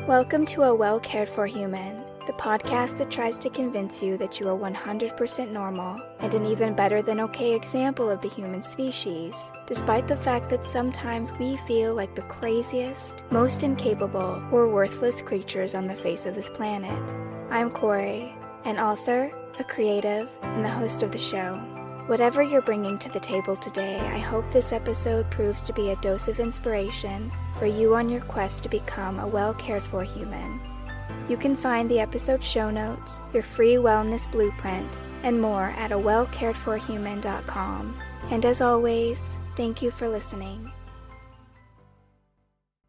Welcome to A Well Cared For Human, the podcast that tries to convince you that you are 100% normal and an even better than okay example of the human species, despite the fact that sometimes we feel like the craziest, most incapable, or worthless creatures on the face of this planet. I'm Corey, an author, a creative, and the host of the show. Whatever you're bringing to the table today, I hope this episode proves to be a dose of inspiration for you on your quest to become a well-cared-for human. You can find the episode show notes, your free wellness blueprint, and more at awellcaredforhuman.com. And as always, thank you for listening.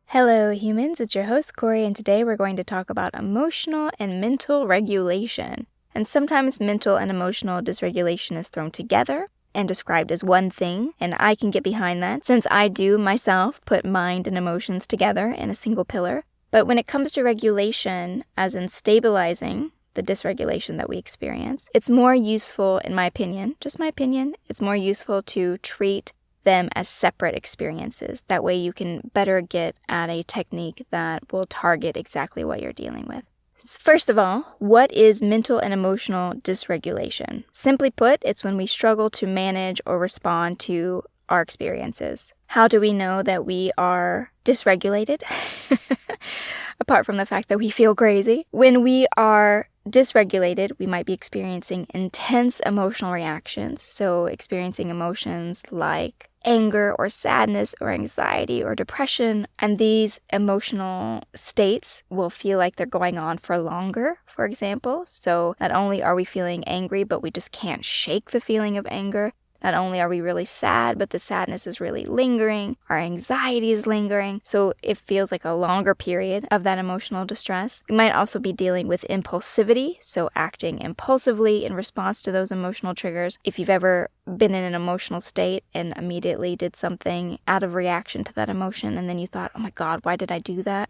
Hello humans, it's your host Corey, and today we're going to talk about emotional and mental regulation. And sometimes mental and emotional dysregulation is thrown together and described as one thing, and I can get behind that since I do myself put mind and emotions together in a single pillar. But when it comes to regulation, as in stabilizing the dysregulation that we experience, it's more useful, in my opinion, just my opinion, it's more useful to treat them as separate experiences. That way you can better get at a technique that will target exactly what you're dealing with. First of all, what is mental and emotional dysregulation? Simply put, it's when we struggle to manage or respond to our experiences. How do we know that we are dysregulated? Apart from the fact that we feel crazy. When we are dysregulated, we might be experiencing intense emotional reactions. So experiencing emotions like anger or sadness or anxiety or depression. And these emotional states will feel like they're going on for longer, for example. So not only are we feeling angry, but we just can't shake the feeling of anger. Not only are we really sad, but the sadness is really lingering. Our anxiety is lingering. So it feels like a longer period of that emotional distress. We might also be dealing with impulsivity, so acting impulsively in response to those emotional triggers. If you've ever been in an emotional state and immediately did something out of reaction to that emotion, and then you thought, oh my God, why did I do that?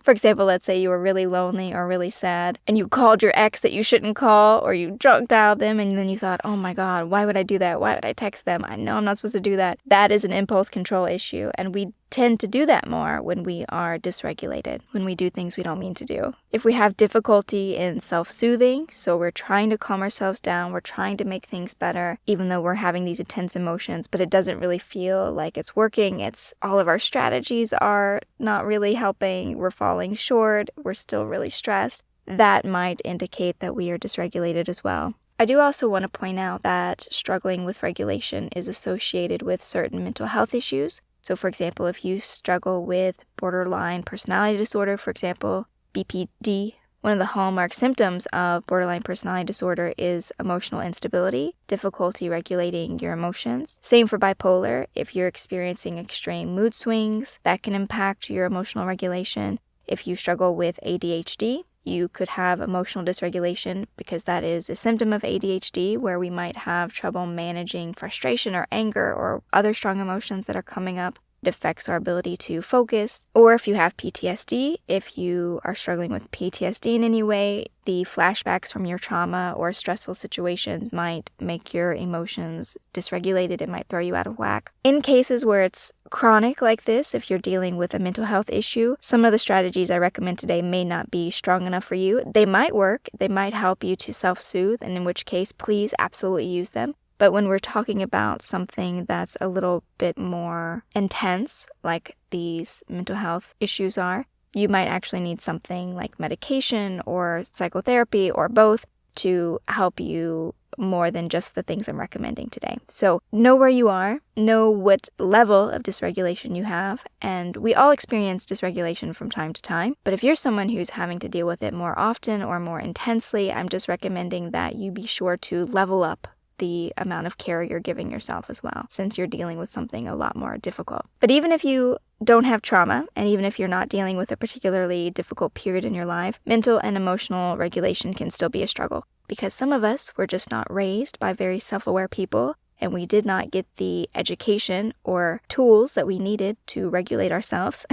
For example, let's say you were really lonely or really sad and you called your ex that you shouldn't call, or you drunk dialed them and then you thought, oh my God, why would I do that? Why would I text them? I know I'm not supposed to do that. That is an impulse control issue, and we tend to do that more when we are dysregulated, when we do things we don't mean to do. If we have difficulty in self-soothing, so we're trying to calm ourselves down, we're trying to make things better, even though we're having these intense emotions, but it doesn't really feel like it's working. It's all of our strategies are not really helping. We're falling short. We're still really stressed. That might indicate that we are dysregulated as well. I do also want to point out that struggling with regulation is associated with certain mental health issues. So for example, if you struggle with borderline personality disorder, for example, BPD, one of the hallmark symptoms of borderline personality disorder is emotional instability, difficulty regulating your emotions. Same for bipolar. If you're experiencing extreme mood swings, that can impact your emotional regulation. If you struggle with ADHD, you could have emotional dysregulation because that is a symptom of ADHD, where we might have trouble managing frustration or anger or other strong emotions that are coming up. It affects our ability to focus. Or if you have PTSD, if you are struggling with PTSD in any way, the flashbacks from your trauma or stressful situations might make your emotions dysregulated. It might throw you out of whack. In cases where it's chronic like this, if you're dealing with a mental health issue, some of the strategies I recommend today may not be strong enough for you. They might work. They might help you to self-soothe, and in which case, please absolutely use them. But when we're talking about something that's a little bit more intense, like these mental health issues are, you might actually need something like medication or psychotherapy or both to help you more than just the things I'm recommending today. So know where you are, know what level of dysregulation you have, and we all experience dysregulation from time to time. But if you're someone who's having to deal with it more often or more intensely, I'm just recommending that you be sure to level up the amount of care you're giving yourself as well, since you're dealing with something a lot more difficult. But even if you don't have trauma, and even if you're not dealing with a particularly difficult period in your life, mental and emotional regulation can still be a struggle, because some of us were just not raised by very self-aware people, and we did not get the education or tools that we needed to regulate ourselves,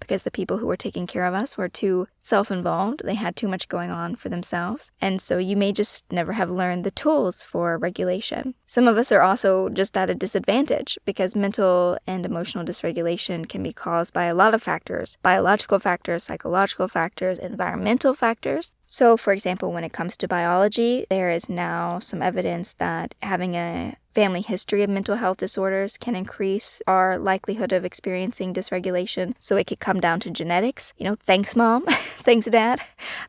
because the people who were taking care of us were too self-involved. They had too much going on for themselves. And so you may just never have learned the tools for regulation. Some of us are also just at a disadvantage because mental and emotional dysregulation can be caused by a lot of factors: biological factors, psychological factors, environmental factors. So, for example, when it comes to biology, there is now some evidence that having a family history of mental health disorders can increase our likelihood of experiencing dysregulation. So it could come down to genetics. Thanks, Mom. Thanks, Dad.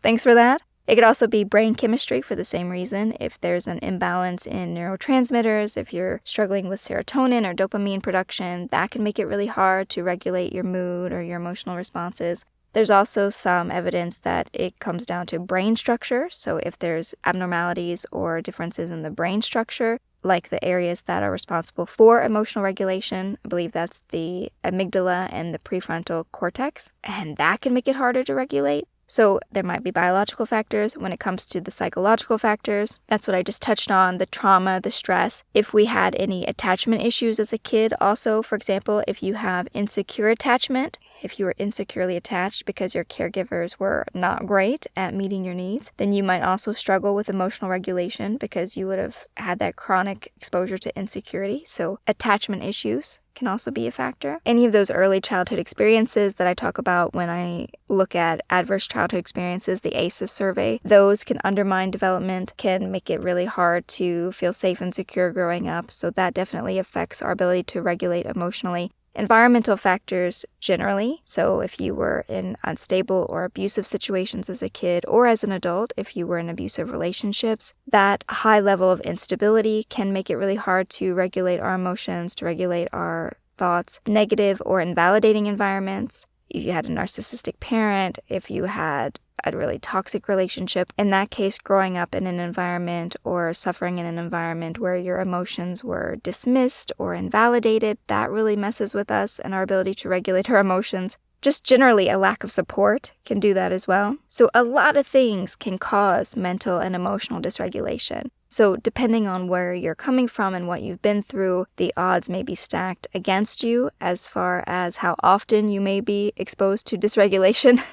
Thanks for that. It could also be brain chemistry for the same reason. If there's an imbalance in neurotransmitters, if you're struggling with serotonin or dopamine production, that can make it really hard to regulate your mood or your emotional responses. There's also some evidence that it comes down to brain structure. So if there's abnormalities or differences in the brain structure, like the areas that are responsible for emotional regulation, I believe that's the amygdala and the prefrontal cortex, and that can make it harder to regulate. So there might be biological factors. When it comes to the psychological factors, that's what I just touched on, the trauma, the stress. If we had any attachment issues as a kid, also, for example, if you have insecure attachment, if you were insecurely attached because your caregivers were not great at meeting your needs, then you might also struggle with emotional regulation because you would have had that chronic exposure to insecurity. So attachment issues can also be a factor. Any of those early childhood experiences that I talk about when I look at adverse childhood experiences, the ACEs survey, those can undermine development, can make it really hard to feel safe and secure growing up. So that definitely affects our ability to regulate emotionally. Environmental factors generally, so if you were in unstable or abusive situations as a kid or as an adult, if you were in abusive relationships, that high level of instability can make it really hard to regulate our emotions, to regulate our thoughts. Negative or invalidating environments, if you had a narcissistic parent, if you had a really toxic relationship, in that case, growing up in an environment or suffering in an environment where your emotions were dismissed or invalidated, that really messes with us and our ability to regulate our emotions. Just generally, a lack of support can do that as well. So a lot of things can cause mental and emotional dysregulation. So depending on where you're coming from and what you've been through, the odds may be stacked against you as far as how often you may be exposed to dysregulation.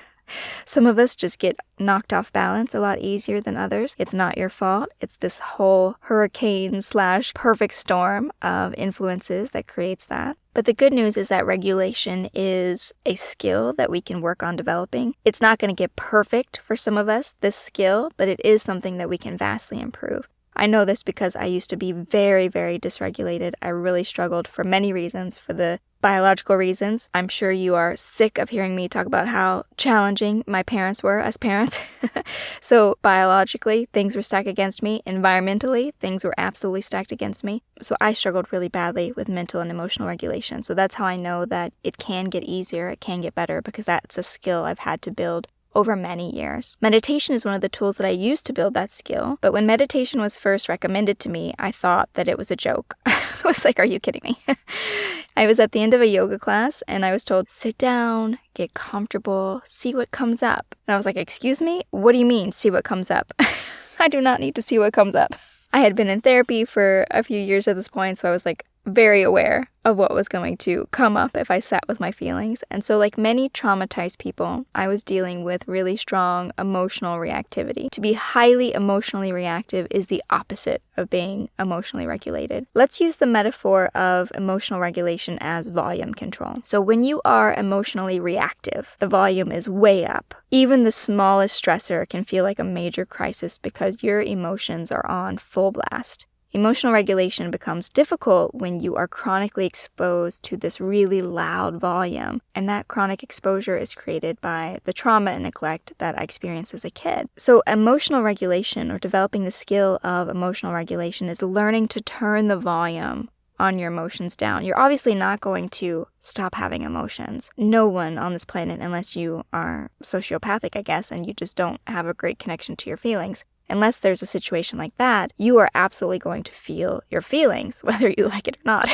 Some of us just get knocked off balance a lot easier than others. It's not your fault. It's this whole hurricane/perfect storm of influences that creates that. But the good news is that regulation is a skill that we can work on developing. It's not going to get perfect for some of us, this skill, but it is something that we can vastly improve. I know this because I used to be very, very dysregulated. I really struggled for many reasons, for the biological reasons. I'm sure you are sick of hearing me talk about how challenging my parents were as parents. So biologically, things were stacked against me. Environmentally, things were absolutely stacked against me. So I struggled really badly with mental and emotional regulation. So that's how I know that it can get easier, it can get better, because that's a skill I've had to build over many years. Meditation is one of the tools that I used to build that skill, but when meditation was first recommended to me, I thought that it was a joke. I was like, are you kidding me? I was at the end of a yoga class and I was told, sit down, get comfortable, see what comes up. And I was like, excuse me? What do you mean, see what comes up? I do not need to see what comes up. I had been in therapy for a few years at this point, so I was like very aware of what was going to come up if I sat with my feelings. And so like many traumatized people, I was dealing with really strong emotional reactivity. To be highly emotionally reactive is the opposite of being emotionally regulated. Let's use the metaphor of emotional regulation as volume control. So when you are emotionally reactive, the volume is way up. Even the smallest stressor can feel like a major crisis because your emotions are on full blast. Emotional regulation becomes difficult when you are chronically exposed to this really loud volume, and that chronic exposure is created by the trauma and neglect that I experienced as a kid. So emotional regulation, or developing the skill of emotional regulation, is learning to turn the volume on your emotions down. You're obviously not going to stop having emotions. No one on this planet, unless you are sociopathic, I guess, and you just don't have a great connection to your feelings. Unless there's a situation like that, you are absolutely going to feel your feelings, whether you like it or not.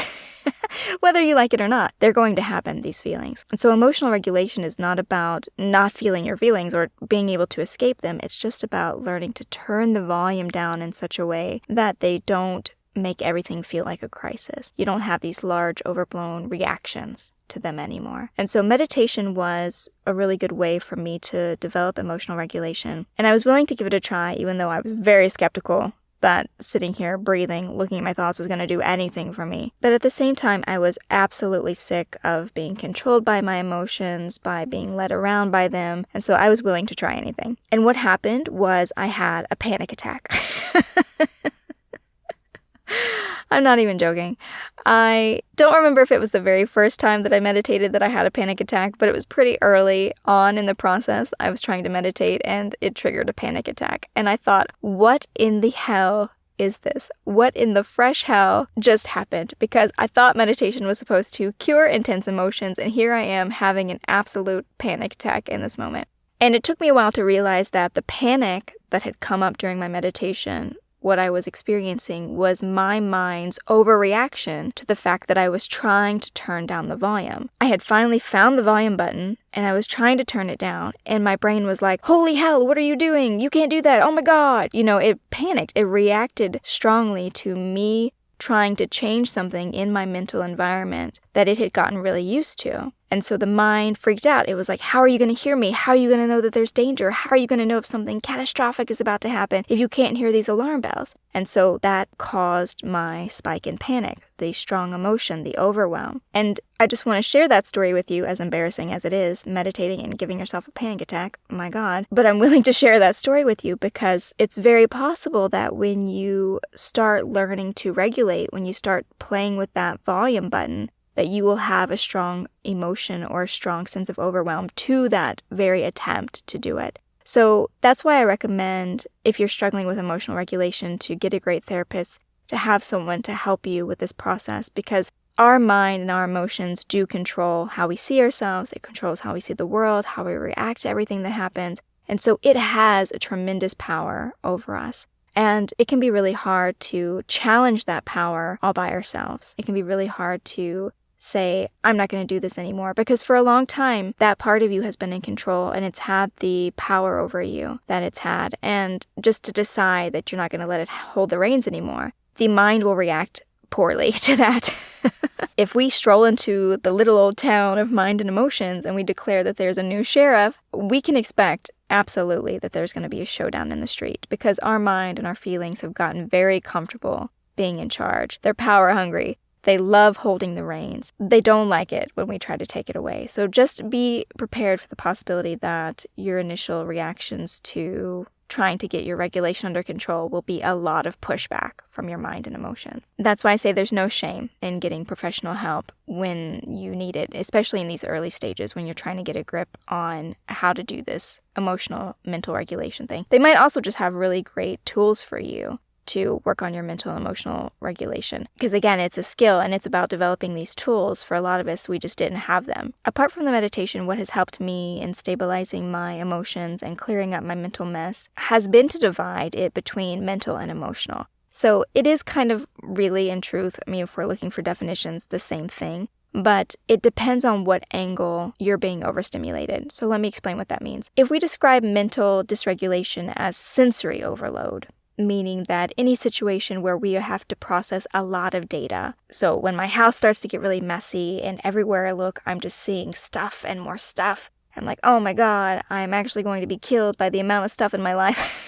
Whether you like it or not, they're going to happen, these feelings. And so emotional regulation is not about not feeling your feelings or being able to escape them. It's just about learning to turn the volume down in such a way that they don't make everything feel like a crisis. You don't have these large, overblown reactions to them anymore. And so meditation was a really good way for me to develop emotional regulation. And I was willing to give it a try, even though I was very skeptical that sitting here, breathing, looking at my thoughts was going to do anything for me. But at the same time, I was absolutely sick of being controlled by my emotions, by being led around by them. And so I was willing to try anything. And what happened was I had a panic attack. I'm not even joking. I don't remember if it was the very first time that I meditated that I had a panic attack, but it was pretty early on in the process. I was trying to meditate and it triggered a panic attack. And I thought, what in the hell is this? What in the fresh hell just happened? Because I thought meditation was supposed to cure intense emotions, and here I am having an absolute panic attack in this moment. And it took me a while to realize that the panic that had come up during my meditation, what I was experiencing, was my mind's overreaction to the fact that I was trying to turn down the volume. I had finally found the volume button, and I was trying to turn it down, and my brain was like, holy hell, what are you doing? You can't do that. Oh my God. It panicked. It reacted strongly to me trying to change something in my mental environment that it had gotten really used to. And so the mind freaked out. It was like, how are you going to hear me? How are you going to know that there's danger? How are you going to know if something catastrophic is about to happen if you can't hear these alarm bells? And so that caused my spike in panic, the strong emotion, the overwhelm. And I just want to share that story with you, as embarrassing as it is, meditating and giving yourself a panic attack. My God. But I'm willing to share that story with you because it's very possible that when you start learning to regulate, when you start playing with that volume button, that you will have a strong emotion or a strong sense of overwhelm to that very attempt to do it. So that's why I recommend, if you're struggling with emotional regulation, to get a great therapist, to have someone to help you with this process, because our mind and our emotions do control how we see ourselves. It controls how we see the world, how we react to everything that happens. And so it has a tremendous power over us. And it can be really hard to challenge that power all by ourselves. It can be really hard to say, I'm not going to do this anymore, because for a long time, that part of you has been in control and it's had the power over you that it's had. And just to decide that you're not going to let it hold the reins anymore, the mind will react poorly to that. If we stroll into the little old town of mind and emotions and we declare that there's a new sheriff, we can expect absolutely that there's going to be a showdown in the street, because our mind and our feelings have gotten very comfortable being in charge. They're power hungry. They love holding the reins. They don't like it when we try to take it away. So just be prepared for the possibility that your initial reactions to trying to get your regulation under control will be a lot of pushback from your mind and emotions. That's why I say there's no shame in getting professional help when you need it, especially in these early stages when you're trying to get a grip on how to do this emotional mental regulation thing. They might also just have really great tools for you to work on your mental and emotional regulation. Because again, it's a skill and it's about developing these tools. For a lot of us, we just didn't have them. Apart from the meditation, what has helped me in stabilizing my emotions and clearing up my mental mess has been to divide it between mental and emotional. So it is kind of really, in truth, if we're looking for definitions, the same thing. But it depends on what angle you're being overstimulated. So let me explain what that means. If we describe mental dysregulation as sensory overload, meaning that any situation where we have to process a lot of data. So when my house starts to get really messy and everywhere I look, I'm just seeing stuff and more stuff. I'm like, oh my God, I'm actually going to be killed by the amount of stuff in my life.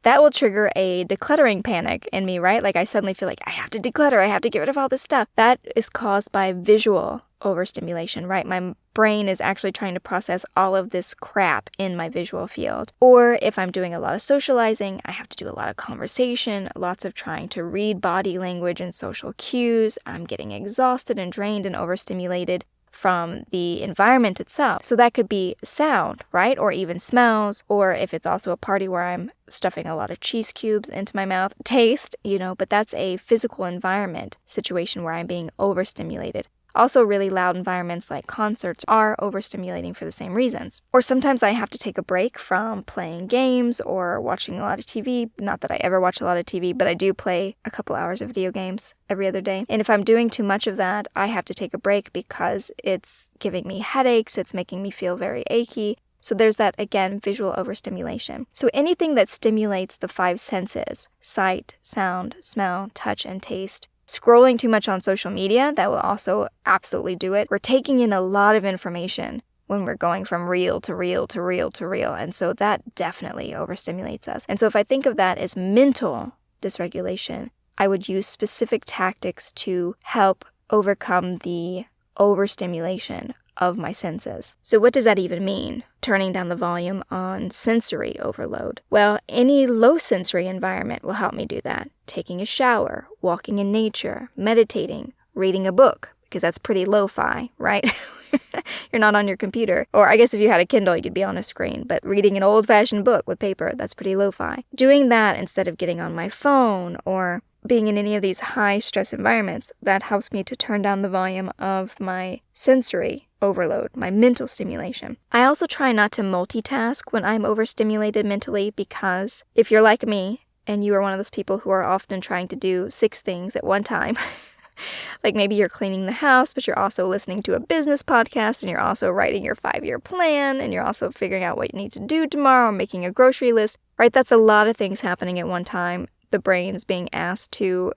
That will trigger a decluttering panic in me, right? Like I suddenly feel like I have to declutter, I have to get rid of all this stuff. That is caused by visual overstimulation, right? My brain is actually trying to process all of this crap in my visual field. Or if I'm doing a lot of socializing, I have to do a lot of conversation, lots of trying to read body language and social cues. I'm getting exhausted and drained and overstimulated from the environment itself. So that could be sound, right? Or even smells, or if it's also a party where I'm stuffing a lot of cheese cubes into my mouth, taste, but that's a physical environment situation where I'm being overstimulated. Also, really loud environments like concerts are overstimulating for the same reasons. Or sometimes I have to take a break from playing games or watching a lot of TV. Not that I ever watch a lot of TV, but I do play a couple hours of video games every other day. And if I'm doing too much of that, I have to take a break because it's giving me headaches, it's making me feel very achy. So there's that, again, visual overstimulation. So anything that stimulates the 5 senses, sight, sound, smell, touch, and taste. Scrolling too much on social media, that will also absolutely do it. We're taking in a lot of information when we're going from reel to reel to reel to reel. And so that definitely overstimulates us. And so if I think of that as mental dysregulation, I would use specific tactics to help overcome the overstimulation of my senses. So what does that even mean? Turning down the volume on sensory overload. Well, any low sensory environment will help me do that. Taking a shower, walking in nature, meditating, reading a book, because that's pretty lo-fi, right? You're not on your computer. Or I guess if you had a Kindle, you could be on a screen. But reading an old-fashioned book with paper, that's pretty lo-fi. Doing that instead of getting on my phone or being in any of these high-stress environments, that helps me to turn down the volume of my sensory overload, my mental stimulation. I also try not to multitask when I'm overstimulated mentally, because if you're like me and you are one of those people who are often trying to do 6 things at one time, like maybe you're cleaning the house, but you're also listening to a business podcast, and you're also writing your 5-year plan, and you're also figuring out what you need to do tomorrow, or making a grocery list, right? That's a lot of things happening at one time. The brain's being asked to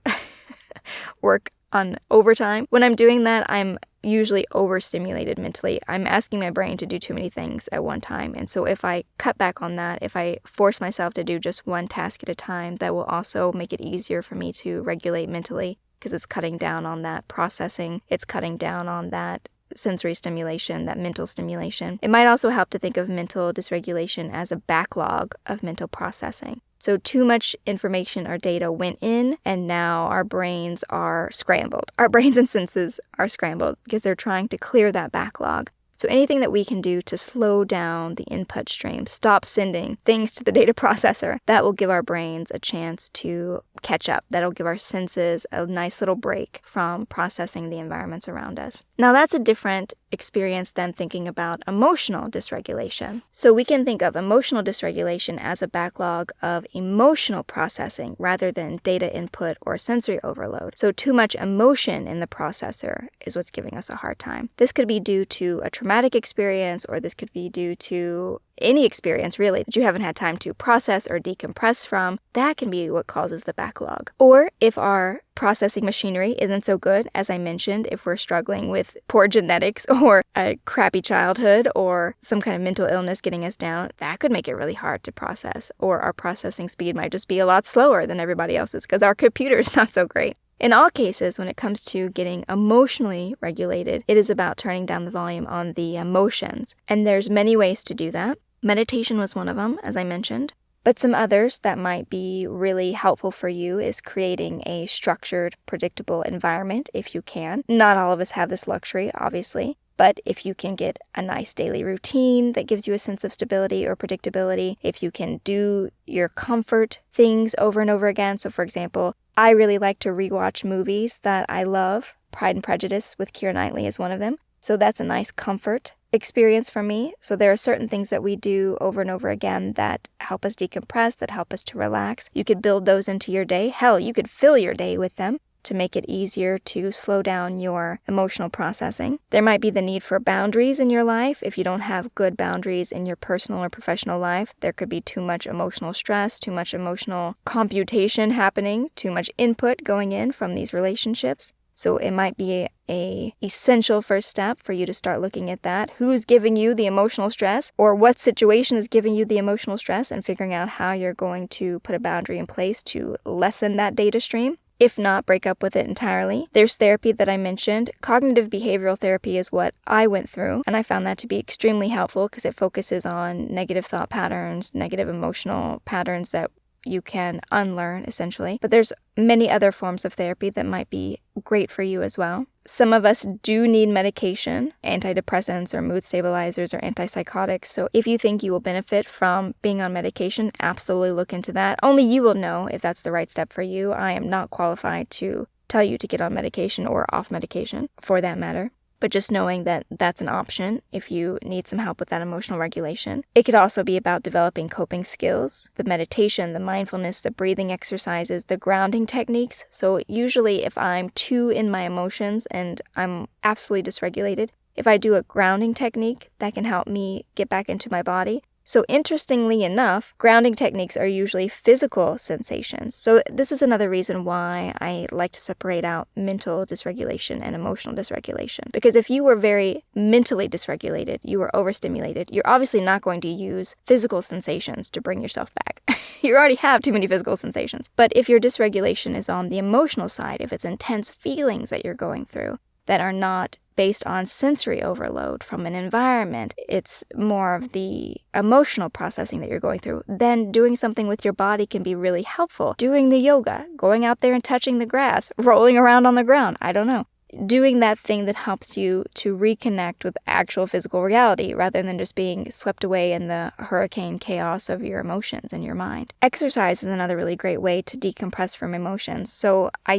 work on overtime. When I'm doing that, I'm usually overstimulated mentally. I'm asking my brain to do too many things at one time. And so if I cut back on that, if I force myself to do just one task at a time, that will also make it easier for me to regulate mentally, because it's cutting down on that processing. It's cutting down on that sensory stimulation, that mental stimulation. It might also help to think of mental dysregulation as a backlog of mental processing. So too much information or data went in, and now our brains are scrambled. Our brains and senses are scrambled because they're trying to clear that backlog. So anything that we can do to slow down the input stream, stop sending things to the data processor, that will give our brains a chance to catch up. That'll give our senses a nice little break from processing the environments around us. Now that's a different experience than thinking about emotional dysregulation. So we can think of emotional dysregulation as a backlog of emotional processing rather than data input or sensory overload. So too much emotion in the processor is what's giving us a hard time. This could be due to a traumatic experience, or this could be due to any experience really that you haven't had time to process or decompress from. That can be what causes the backlog. Or if our processing machinery isn't so good, as I mentioned, if we're struggling with poor genetics or a crappy childhood or some kind of mental illness getting us down, that could make it really hard to process. Or our processing speed might just be a lot slower than everybody else's because our computer's not so great. In all cases, when it comes to getting emotionally regulated, it is about turning down the volume on the emotions. And there's many ways to do that. Meditation was one of them, as I mentioned. But some others that might be really helpful for you is creating a structured, predictable environment if you can. Not all of us have this luxury, obviously. But if you can get a nice daily routine that gives you a sense of stability or predictability, if you can do your comfort things over and over again. So for example, I really like to rewatch movies that I love. Pride and Prejudice with Keira Knightley is one of them. So that's a nice comfort experience for me. So there are certain things that we do over and over again that help us decompress, that help us to relax. You could build those into your day. Hell, you could fill your day with them to make it easier to slow down your emotional processing. There might be the need for boundaries in your life. If you don't have good boundaries in your personal or professional life, there could be too much emotional stress, too much emotional computation happening, too much input going in from these relationships. So it might be an essential first step for you to start looking at that. Who's giving you the emotional stress, or what situation is giving you the emotional stress, and figuring out how you're going to put a boundary in place to lessen that data stream. If not, break up with it entirely. There's therapy that I mentioned. Cognitive behavioral therapy is what I went through, and I found that to be extremely helpful because it focuses on negative thought patterns, negative emotional patterns that you can unlearn, essentially. But there's many other forms of therapy that might be great for you as well. Some of us do need medication, antidepressants or mood stabilizers or antipsychotics. So if you think you will benefit from being on medication, absolutely look into that. Only you will know if that's the right step for you. I am not qualified to tell you to get on medication or off medication, for that matter. But just knowing that that's an option if you need some help with that emotional regulation. It could also be about developing coping skills, the meditation, the mindfulness, the breathing exercises, the grounding techniques. So usually if I'm too in my emotions and I'm absolutely dysregulated, if I do a grounding technique, that can help me get back into my body. So interestingly enough, grounding techniques are usually physical sensations. So this is another reason why I like to separate out mental dysregulation and emotional dysregulation. Because if you were very mentally dysregulated, you were overstimulated, you're obviously not going to use physical sensations to bring yourself back. You already have too many physical sensations. But if your dysregulation is on the emotional side, if it's intense feelings that you're going through that are not based on sensory overload from an environment, it's more of the emotional processing that you're going through, then doing something with your body can be really helpful. Doing the yoga, going out there and touching the grass, rolling around on the ground, I don't know. Doing that thing that helps you to reconnect with actual physical reality rather than just being swept away in the hurricane chaos of your emotions and your mind. Exercise is another really great way to decompress from emotions. So I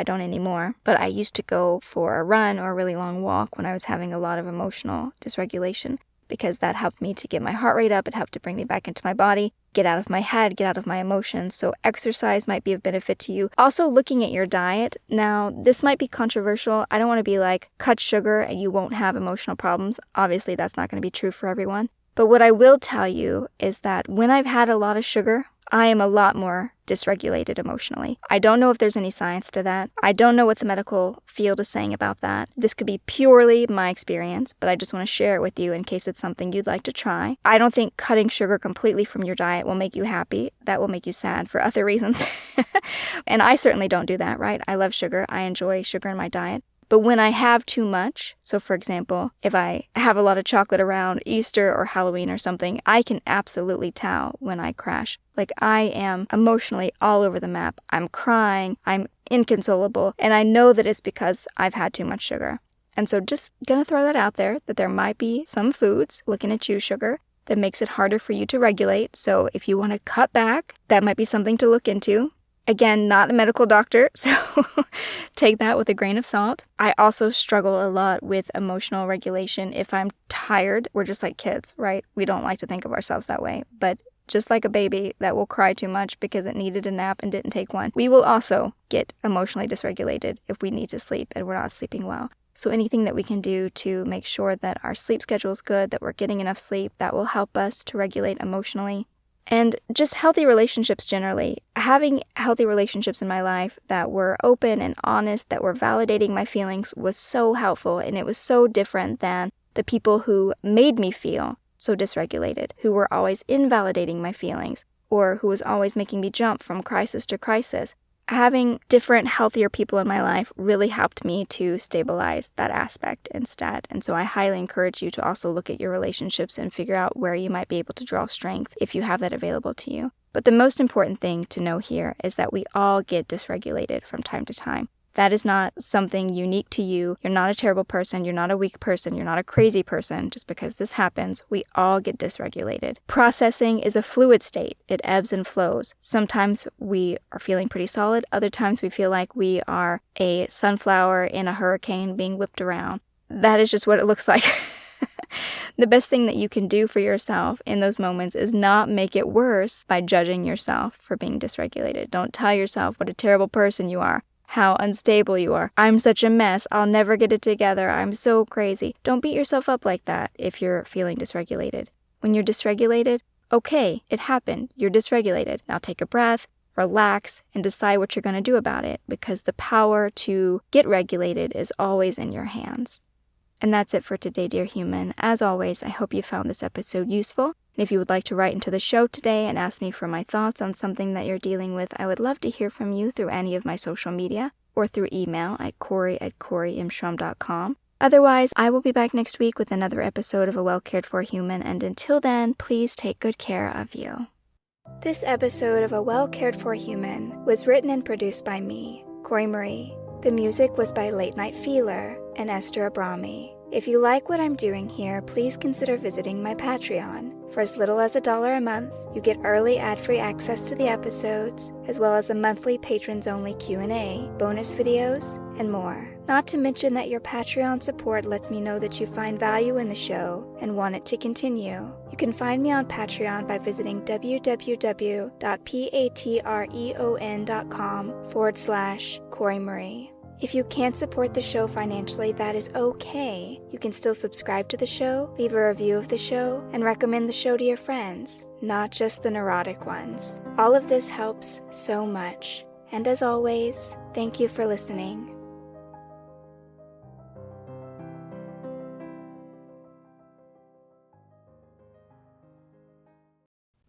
don't anymore, but I used to go for a run or a really long walk when I was having a lot of emotional dysregulation, because that helped me to get my heart rate up. It helped to bring me back into my body, get out of my head, get out of my emotions. So exercise might be of benefit to you. Also, looking at your diet. Now, this might be controversial. I don't want to be like, cut sugar and you won't have emotional problems. Obviously, that's not going to be true for everyone. But what I will tell you is that when I've had a lot of sugar, I am a lot more dysregulated emotionally. I don't know if there's any science to that. I don't know what the medical field is saying about that. This could be purely my experience, but I just want to share it with you in case it's something you'd like to try. I don't think cutting sugar completely from your diet will make you happy. That will make you sad for other reasons. And I certainly don't do that, right? I love sugar. I enjoy sugar in my diet. But when I have too much, so for example, if I have a lot of chocolate around Easter or Halloween or something, I can absolutely tell when I crash. Like, I am emotionally all over the map. I'm crying, I'm inconsolable, and I know that it's because I've had too much sugar. And so just gonna throw that out there, that there might be some foods, looking at you, sugar, that makes it harder for you to regulate. So if you want to cut back, that might be something to look into. Again, not a medical doctor, so take that with a grain of salt. I also struggle a lot with emotional regulation. If I'm tired, we're just like kids, right? We don't like to think of ourselves that way. But just like a baby that will cry too much because it needed a nap and didn't take one, we will also get emotionally dysregulated if we need to sleep and we're not sleeping well. So anything that we can do to make sure that our sleep schedule is good, that we're getting enough sleep, that will help us to regulate emotionally. And just healthy relationships generally. Having healthy relationships in my life that were open and honest, that were validating my feelings, was so helpful, and it was so different than the people who made me feel so dysregulated, who were always invalidating my feelings, or who was always making me jump from crisis to crisis. Having different, healthier people in my life really helped me to stabilize that aspect instead. And so I highly encourage you to also look at your relationships and figure out where you might be able to draw strength if you have that available to you. But the most important thing to know here is that we all get dysregulated from time to time. That is not something unique to you. You're not a terrible person. You're not a weak person. You're not a crazy person. Just because this happens, we all get dysregulated. Processing is a fluid state. It ebbs and flows. Sometimes we are feeling pretty solid. Other times we feel like we are a sunflower in a hurricane being whipped around. That is just what it looks like. The best thing that you can do for yourself in those moments is not make it worse by judging yourself for being dysregulated. Don't tell yourself what a terrible person you are, how unstable you are. I'm such a mess. I'll never get it together. I'm so crazy. Don't beat yourself up like that if you're feeling dysregulated. When you're dysregulated, okay, it happened. You're dysregulated. Now take a breath, relax, and decide what you're going to do about it, because the power to get regulated is always in your hands. And that's it for today, dear human. As always, I hope you found this episode useful. And if you would like to write into the show today and ask me for my thoughts on something that you're dealing with, I would love to hear from you through any of my social media or through email at corey@coreyimshrum.com. Otherwise, I will be back next week with another episode of A Well Cared For Human, and until then, please take good care of you. This episode of A Well Cared For Human was written and produced by me, Corey Marie. The music was by Late Night Feeler and Esther Abrami. If you like what I'm doing here, please consider visiting my Patreon. For as little as $1 a month, you get early ad-free access to the episodes, as well as a monthly patrons-only Q&A, bonus videos, and more. Not to mention that your Patreon support lets me know that you find value in the show and want it to continue. You can find me on Patreon by visiting www.patreon.com/Corey Marie. If you can't support the show financially, that is okay. You can still subscribe to the show, leave a review of the show, and recommend the show to your friends, not just the neurotic ones. All of this helps so much. And as always, thank you for listening.